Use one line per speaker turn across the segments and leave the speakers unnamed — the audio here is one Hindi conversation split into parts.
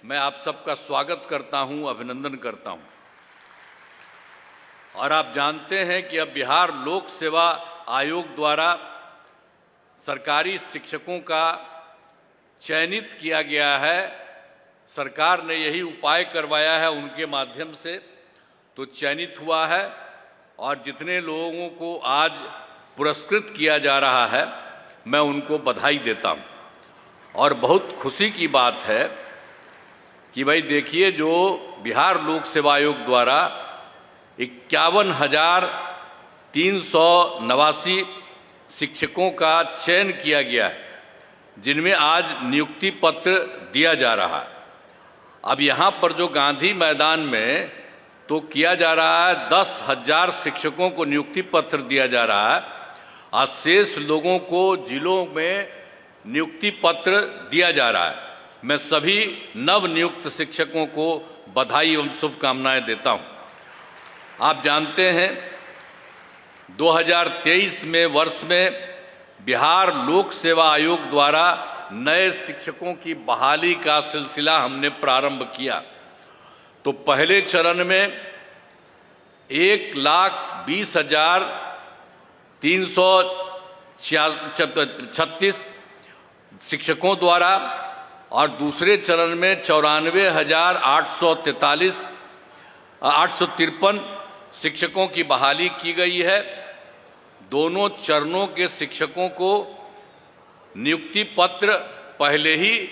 मैं आप सबका स्वागत करता हूं, अभिनंदन करता हूं। और आप जानते हैं कि अब बिहार लोक सेवा आयोग द्वारा सरकारी शिक्षकों का चयनित किया गया है। सरकार ने यही उपाय करवाया है उनके माध्यम से, तो चयनित हुआ है और जितने लोगों को आज पुरस्कृत किया जा रहा है मैं उनको बधाई देता हूं। और बहुत खुशी की बात है कि भाई देखिए, जो बिहार लोक सेवा आयोग द्वारा 51,389 शिक्षकों का चयन किया गया है, जिनमें आज नियुक्ति पत्र दिया जा रहा है। अब यहाँ पर जो गांधी मैदान में तो किया जा रहा है, 10,000 शिक्षकों को नियुक्ति पत्र दिया जा रहा है और शेष लोगों को जिलों में नियुक्ति पत्र दिया जा रहा है। मैं सभी नव नियुक्त शिक्षकों को बधाई एवं शुभकामनाएं देता हूं। आप जानते हैं 2023 में वर्ष में बिहार लोक सेवा आयोग द्वारा नए शिक्षकों की बहाली का सिलसिला हमने प्रारंभ किया। तो पहले चरण में 1,20,336 शिक्षकों द्वारा और दूसरे चरण में 94,853 शिक्षकों की बहाली की गई है। दोनों चरणों के शिक्षकों को नियुक्ति पत्र पहले ही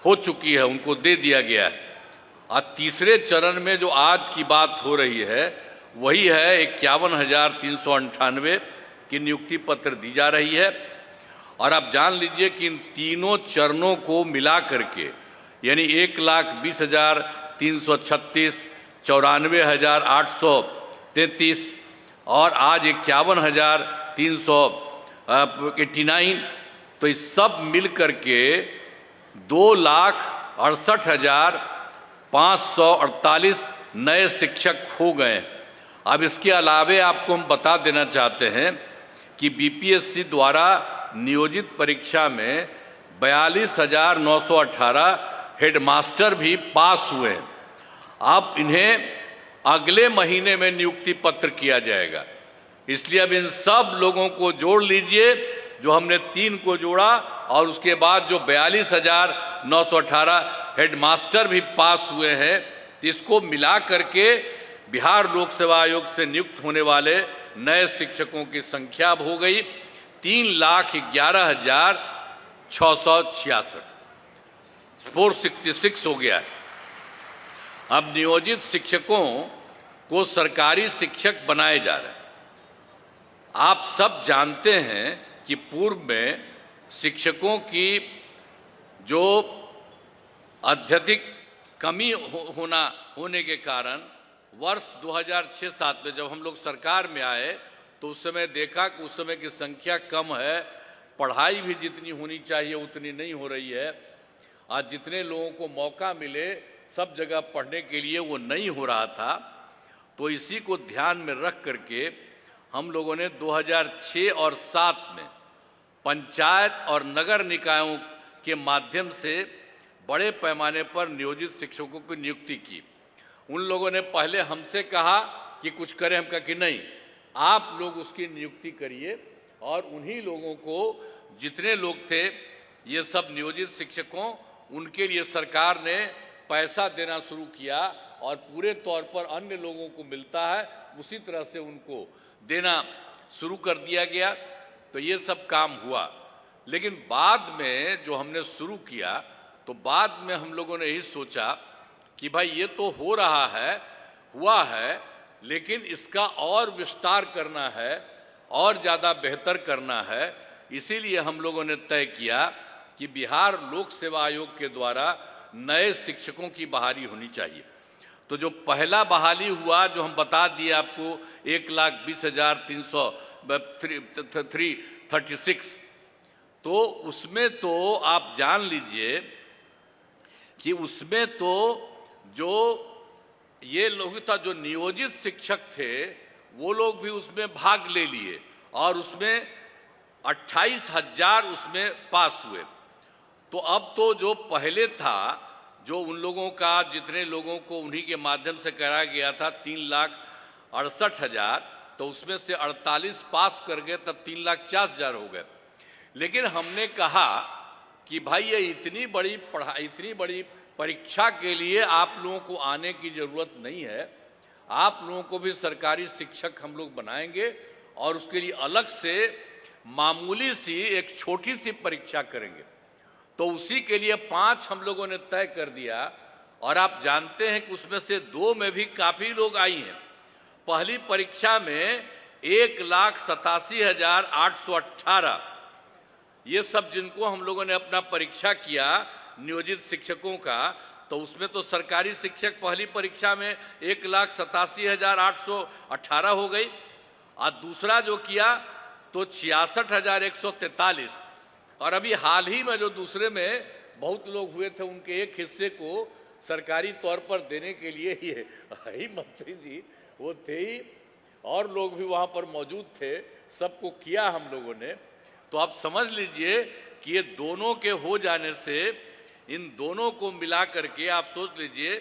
हो चुकी है, उनको दे दिया गया है। और तीसरे चरण में जो आज की बात हो रही है वही है 51,398 की नियुक्ति पत्र दी जा रही है। और आप जान लीजिए कि इन तीनों चरणों को मिला करके यानी 1,20,336, 94,833 और आज 51,389, तो इस सब मिल करके 2,68,548 नए शिक्षक हो गए। अब इसके अलावे आपको हम बता देना चाहते हैं कि बीपीएससी द्वारा नियोजित परीक्षा में 42,918 हेडमास्टर भी पास हुए हैं। अब इन्हें अगले महीने में नियुक्ति पत्र किया जाएगा। इसलिए अब इन सब लोगों को जोड़ लीजिए, जो हमने 3 को जोड़ा और उसके बाद जो 42,918 हेडमास्टर भी पास हुए हैं, तो इसको मिला करके बिहार लोक सेवा आयोग से नियुक्त होने वाले नए शिक्षकों की संख्या अब हो गई 3,11,666, 466 हो गया है। अब नियोजित शिक्षकों को सरकारी शिक्षक बनाए जा रहे हैं। आप सब जानते हैं कि पूर्व में शिक्षकों की जो अत्यधिक कमी होने के कारण वर्ष 2006-07 में जब हम लोग सरकार में आए तो उस समय देखा कि उस समय की संख्या कम है, पढ़ाई भी जितनी होनी चाहिए उतनी नहीं हो रही है। आज जितने लोगों को मौका मिले सब जगह पढ़ने के लिए वो नहीं हो रहा था। तो इसी को ध्यान में रख करके हम लोगों ने 2006 और 7 में पंचायत और नगर निकायों के माध्यम से बड़े पैमाने पर नियोजित शिक्षकों की नियुक्ति की। उन लोगों ने पहले हमसे कहा कि कुछ करें, हम कहा कि नहीं, आप लोग उसकी नियुक्ति करिए। और उन्हीं लोगों को, जितने लोग थे ये सब नियोजित शिक्षकों, उनके लिए सरकार ने पैसा देना शुरू किया और पूरे तौर पर अन्य लोगों को मिलता है उसी तरह से उनको देना शुरू कर दिया गया। तो ये सब काम हुआ। लेकिन बाद में जो हमने शुरू किया तो बाद में हम लोगों ने यही सोचा कि भाई ये तो हो रहा है, हुआ है, लेकिन इसका और विस्तार करना है और ज़्यादा बेहतर करना है। इसीलिए हम लोगों ने तय किया कि बिहार लोक सेवा आयोग के द्वारा नए शिक्षकों की बहाली होनी चाहिए। तो जो पहला बहाली हुआ, जो हम बता दिए आपको, 1,20,336, तो उसमें तो आप जान लीजिए कि उसमें तो जो ये लोग था, जो नियोजित शिक्षक थे, वो लोग भी उसमें भाग ले लिए और उसमें 28,000 उसमें पास हुए। तो अब तो जो पहले था जो उन लोगों का जितने लोगों को उन्हीं के माध्यम से कराया गया था 3,68,000, तो उसमें से 48 पास कर गए, तब 3,40,000 हो गए। लेकिन हमने कहा कि भाई ये इतनी बड़ी परीक्षा के लिए आप लोगों को आने की जरूरत नहीं है, आप लोगों को भी सरकारी शिक्षक हम लोग बनाएंगे और उसके लिए अलग से मामूली सी एक छोटी सी परीक्षा करेंगे। तो उसी के लिए 5 हम लोगों ने तय कर दिया, और आप जानते हैं कि उसमें से 2 में भी काफी लोग आई हैं। पहली परीक्षा में 1,87,818 ये सब जिनको हम लोगों ने अपना परीक्षा किया नियोजित शिक्षकों का, तो उसमें तो सरकारी शिक्षक पहली परीक्षा में 1,87,818 हो गई, और दूसरा जो किया तो 66,143, और अभी हाल ही में जो दूसरे में बहुत लोग हुए थे उनके एक हिस्से को सरकारी तौर पर देने के लिए ही मंत्री जी वो थे ही, और लोग भी वहाँ पर मौजूद थे, सबको किया हम लोगों ने। तो आप समझ लीजिए कि ये दोनों के हो जाने से, इन दोनों को मिला करके आप सोच लीजिए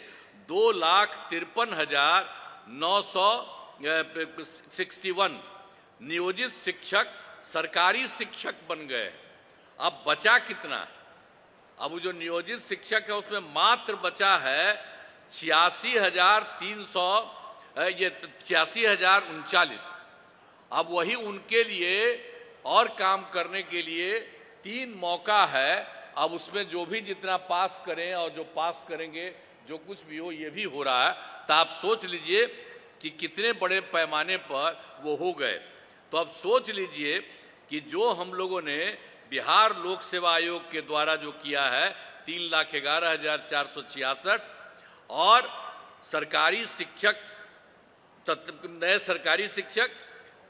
2,53,961 नियोजित शिक्षक सरकारी शिक्षक बन गए। अब बचा कितना? अब वो जो नियोजित शिक्षक है उसमें मात्र बचा है 86,039। अब वही उनके लिए और काम करने के लिए 3 मौका है। अब उसमें जो भी जितना पास करें और जो पास करेंगे जो कुछ भी हो, ये भी हो रहा है। तो आप सोच लीजिए कि कितने बड़े पैमाने पर वो हो गए। तो अब सोच लीजिए कि जो हम लोगों ने बिहार लोक सेवा आयोग के द्वारा जो किया है 3,11,466, और सरकारी शिक्षक नए सरकारी शिक्षक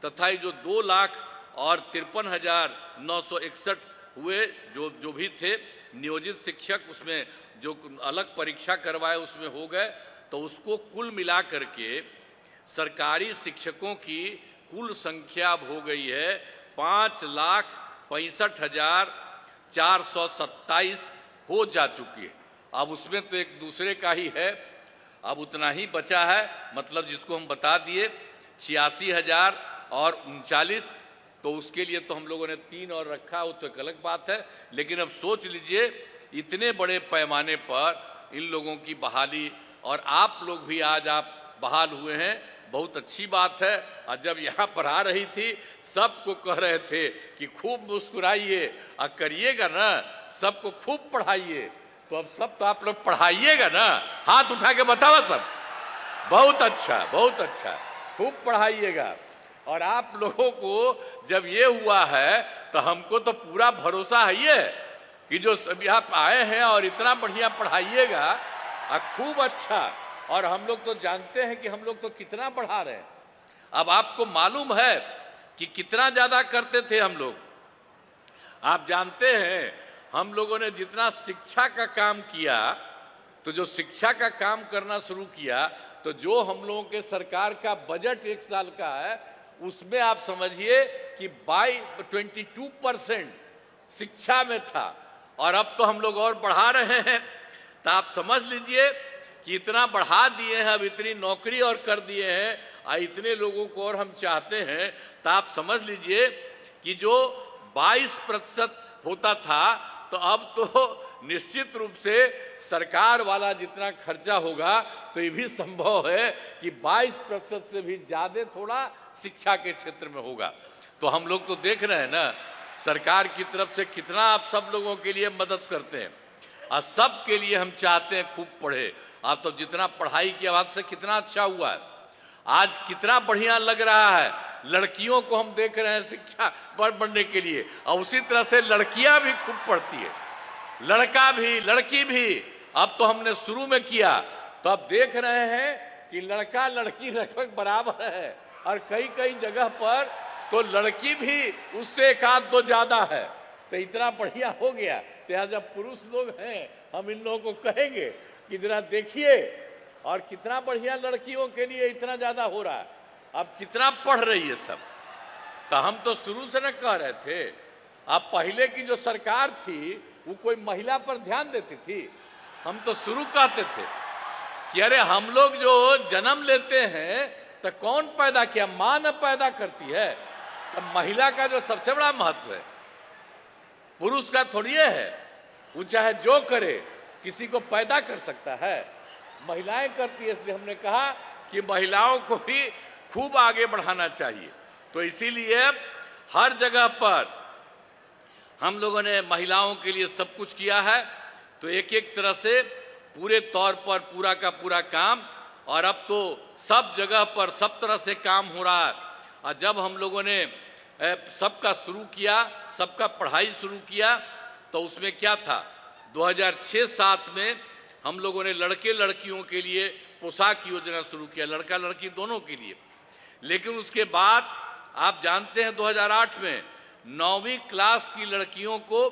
तथा जो 2,53,961 हुए जो भी थे नियोजित शिक्षक, उसमें जो अलग परीक्षा करवाए उसमें हो गए। तो उसको कुल मिला करके सरकारी शिक्षकों की कुल संख्या अब हो गई है 5,65,427 हो जा चुकी है। अब उसमें तो एक दूसरे का ही है, अब उतना ही बचा है, मतलब जिसको हम बता दिए 86,039। तो उसके लिए तो हम लोगों ने 3 और रखा, वो तो एक अलग बात है। लेकिन अब सोच लीजिए इतने बड़े पैमाने पर इन लोगों की बहाली, और आप लोग भी आज आप बहाल हुए हैं, बहुत अच्छी बात है। और जब यहाँ पर आ रही थी सबको कह रहे थे कि खूब मुस्कुराइए और करिएगा ना, सबको खूब पढ़ाइए। तो अब सब तो आप लोग पढ़ाइएगा ना, हाथ उठा के बताओ सब। बहुत अच्छा, बहुत अच्छा, खूब पढ़ाइएगा। और आप लोगों को जब ये हुआ है तो हमको तो पूरा भरोसा है ये कि जो सभी आप आए हैं और इतना बढ़िया पढ़ाइएगा और खूब अच्छा। और हम लोग तो जानते हैं कि हम लोग तो कितना पढ़ा रहे हैं। अब आपको मालूम है कि कितना ज्यादा करते थे हम लोग। आप जानते हैं हम लोगों ने जितना शिक्षा का काम किया, तो जो शिक्षा का काम करना शुरू किया, तो जो हम लोगों के सरकार का बजट 1 साल का है उसमें आप समझिए कि 22% शिक्षा में था, और अब तो हम लोग और बढ़ा रहे हैं। तो आप समझ लीजिए कि इतना बढ़ा दिए हैं, अब इतनी नौकरी और कर दिए हैं, और इतने लोगों को और हम चाहते हैं। तो आप समझ लीजिए कि जो 22% होता था, तो अब तो निश्चित रूप से सरकार वाला जितना खर्चा होगा तो ये भी संभव है कि 22% से भी ज्यादा थोड़ा शिक्षा के क्षेत्र में होगा। तो हम लोग तो देख रहे हैं ना सरकार की तरफ से कितना आप सब लोगों के लिए मदद करते हैं, और सब के लिए हम चाहते हैं खूब पढ़े। आप तो जितना पढ़ाई की आवाज से कितना अच्छा हुआ है, आज कितना बढ़िया लग रहा है। लड़कियों को हम देख रहे हैं शिक्षा बढ़ने के लिए, और उसी तरह से लड़कियां भी खूब पढ़ती है, लड़का भी लड़की भी। अब तो हमने शुरू में किया, तो अब देख रहे हैं कि लड़का लड़की लगभग बराबर है, और कई कई जगह पर तो लड़की भी उससे 1-2 ज्यादा है। तो इतना बढ़िया हो गया। तो जब पुरुष लोग हैं हम इन लोगों को कहेंगे कि जरा देखिए, और कितना बढ़िया लड़कियों के लिए इतना ज्यादा हो रहा है, अब कितना पढ़ रही है सब। तो हम तो शुरू से न कह रहे थे, अब पहले की जो सरकार थी वो कोई महिला पर ध्यान देती थी? हम तो शुरू कहते थे कि अरे हम लोग जो जन्म लेते हैं तो कौन पैदा किया, मां न पैदा करती है। तो महिला का जो सबसे बड़ा महत्व है, पुरुष का थोड़ी है। वो चाहे जो करे, किसी को पैदा कर सकता है, महिलाएं करती है। इसलिए हमने कहा कि महिलाओं को भी खूब आगे बढ़ाना चाहिए। तो इसीलिए हर जगह पर हम लोगों ने महिलाओं के लिए सब कुछ किया है। तो एक एक तरह से पूरे तौर पर पूरा का पूरा काम, और अब तो सब जगह पर सब तरह से काम हो रहा है। और जब हम लोगों ने सबका शुरू किया, सबका पढ़ाई शुरू किया, तो उसमें क्या था, 2006-07 में हम लोगों ने लड़के लड़कियों के लिए पोशाक योजना शुरू किया, लड़का लड़की दोनों के लिए। लेकिन उसके बाद आप जानते हैं 2008 में 9वीं क्लास की लड़कियों को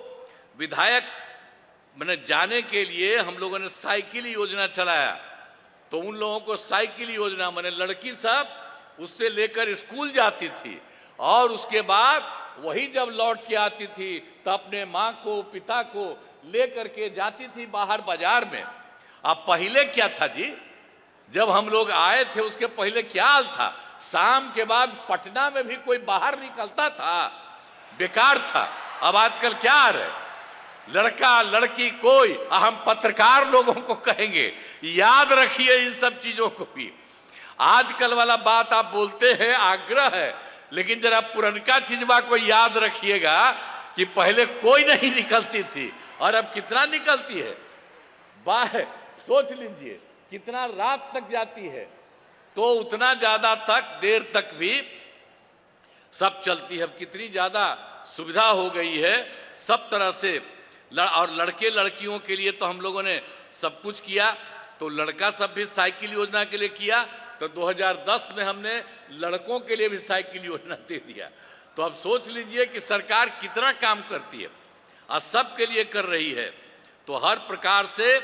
विधायक मैंने जाने के लिए हम लोगों ने साइकिल योजना चलाया। तो उन लोगों को साइकिल योजना मैंने लड़की सब उससे लेकर स्कूल जाती थी, और उसके बाद वही जब लौट के आती थी तो अपने माँ को पिता को लेकर के जाती थी बाहर बाजार में। अब पहले क्या था जी, जब हम लोग आए थे उसके पहले क्या हाल था, शाम के बाद पटना में भी कोई बाहर निकलता था, बेकार था। अब आजकल क्या आ रहा है, लड़का लड़की कोई, हम पत्रकार लोगों को कहेंगे याद रखिए इन सब चीजों को भी। आजकल वाला बात आप बोलते हैं, आग्रह है, लेकिन जरा पुरनका चीजवा को याद रखिएगा कि पहले कोई नहीं निकलती थी और अब कितना निकलती है। बाहर सोच लीजिए कितना रात तक जाती है, तो उतना ज्यादा तक देर तक भी सब चलती है। अब कितनी ज्यादा सुविधा हो गई है सब तरह से। और लड़के लड़कियों के लिए तो हम लोगों ने सब कुछ किया। तो लड़का सब भी साइकिल योजना के लिए किया, तो 2010 में हमने लड़कों के लिए भी साइकिल योजना दे दिया। तो अब सोच लीजिए कि सरकार कितना काम करती है और सब के लिए कर रही है। तो हर प्रकार से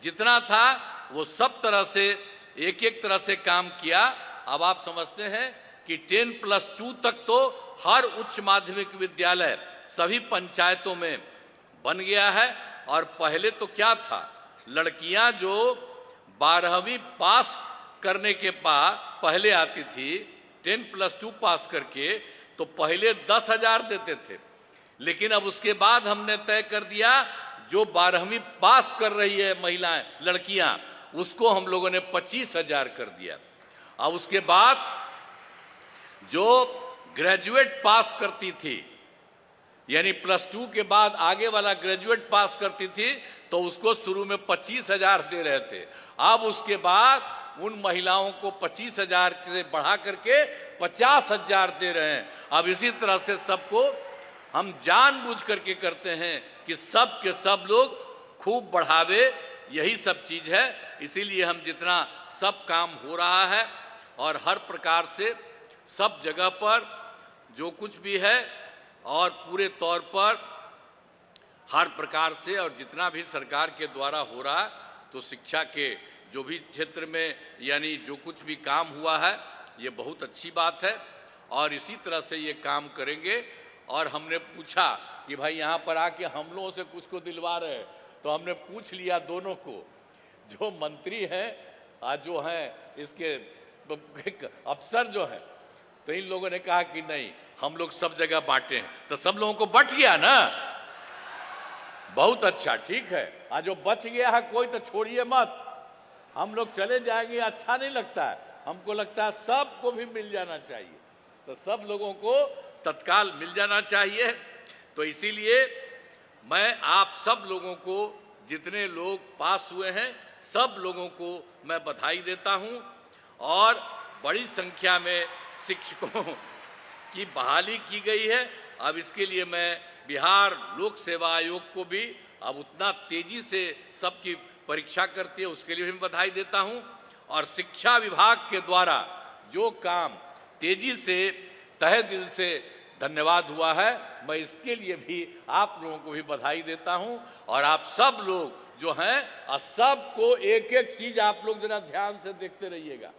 जितना था वो सब तरह से एक एक तरह से काम किया। अब आप समझते हैं कि 10+2 तक तो हर उच्च माध्यमिक विद्यालय सभी पंचायतों में बन गया है। और पहले तो क्या था, लड़कियां जो 12वीं पास करने के बाद पहले आती थी 10+2 पास करके, तो पहले 10,000 देते थे। लेकिन अब उसके बाद हमने तय कर दिया जो 12वीं पास कर रही है महिलाएं लड़कियां, उसको हम लोगों ने 25,000 कर दिया। अब उसके बाद जो ग्रेजुएट पास करती थी, यानी +2 के बाद आगे वाला ग्रेजुएट पास करती थी, तो उसको शुरू में 25,000 दे रहे थे। अब उसके बाद उन महिलाओं को 25,000 से बढ़ा करके 50,000 दे रहे हैं। अब इसी तरह से सबको हम जानबूझ करके करते हैं कि सब के सब लोग खूब बढ़ावे, यही सब चीज है। इसीलिए हम जितना सब काम हो रहा है और हर प्रकार से सब जगह पर जो कुछ भी है और पूरे तौर पर हर प्रकार से और जितना भी सरकार के द्वारा हो रहा है, तो शिक्षा के जो भी क्षेत्र में यानी जो कुछ भी काम हुआ है ये बहुत अच्छी बात है और इसी तरह से ये काम करेंगे। और हमने पूछा कि भाई यहाँ पर आके हम लोगों से कुछ को दिलवा रहे हैं, तो हमने पूछ लिया दोनों को, जो मंत्री हैं आज जो हैं इसके अफसर जो हैं, तो इन लोगों ने कहा कि नहीं हम लोग सब जगह बांटे हैं। तो सब लोगों को बट गया ना, बहुत अच्छा, ठीक है। आज जो बच गया है कोई तो छोड़िए मत, हम लोग चले जाएंगे अच्छा नहीं लगता है, हमको लगता है सबको भी मिल जाना चाहिए, तो सब लोगों को तत्काल मिल जाना चाहिए। तो इसीलिए मैं आप सब लोगों को, जितने लोग पास हुए हैं सब लोगों को मैं बधाई देता हूं और बड़ी संख्या में शिक्षकों की बहाली की गई है। अब इसके लिए मैं बिहार लोक सेवा आयोग को भी अब उतना तेजी से सबकी परीक्षा करती है उसके लिए भी बधाई देता हूं। और शिक्षा विभाग के द्वारा जो काम तेजी से तहे दिल से धन्यवाद हुआ है, मैं इसके लिए भी आप लोगों को भी बधाई देता हूं। और आप सब लोग जो हैं सबको एक एक चीज आप लोग जरा ध्यान से देखते रहिएगा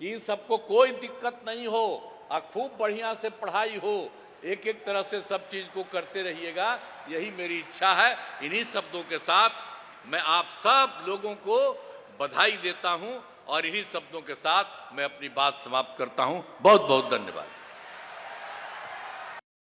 कि सबको कोई दिक्कत नहीं हो और खूब बढ़िया से पढ़ाई हो, एक एक तरह से सब चीज को करते रहिएगा, यही मेरी इच्छा है। इन्हीं शब्दों के साथ मैं आप सब लोगों को बधाई देता हूं और इन्हीं शब्दों के साथ मैं अपनी बात समाप्त करता हूं। बहुत बहुत धन्यवाद।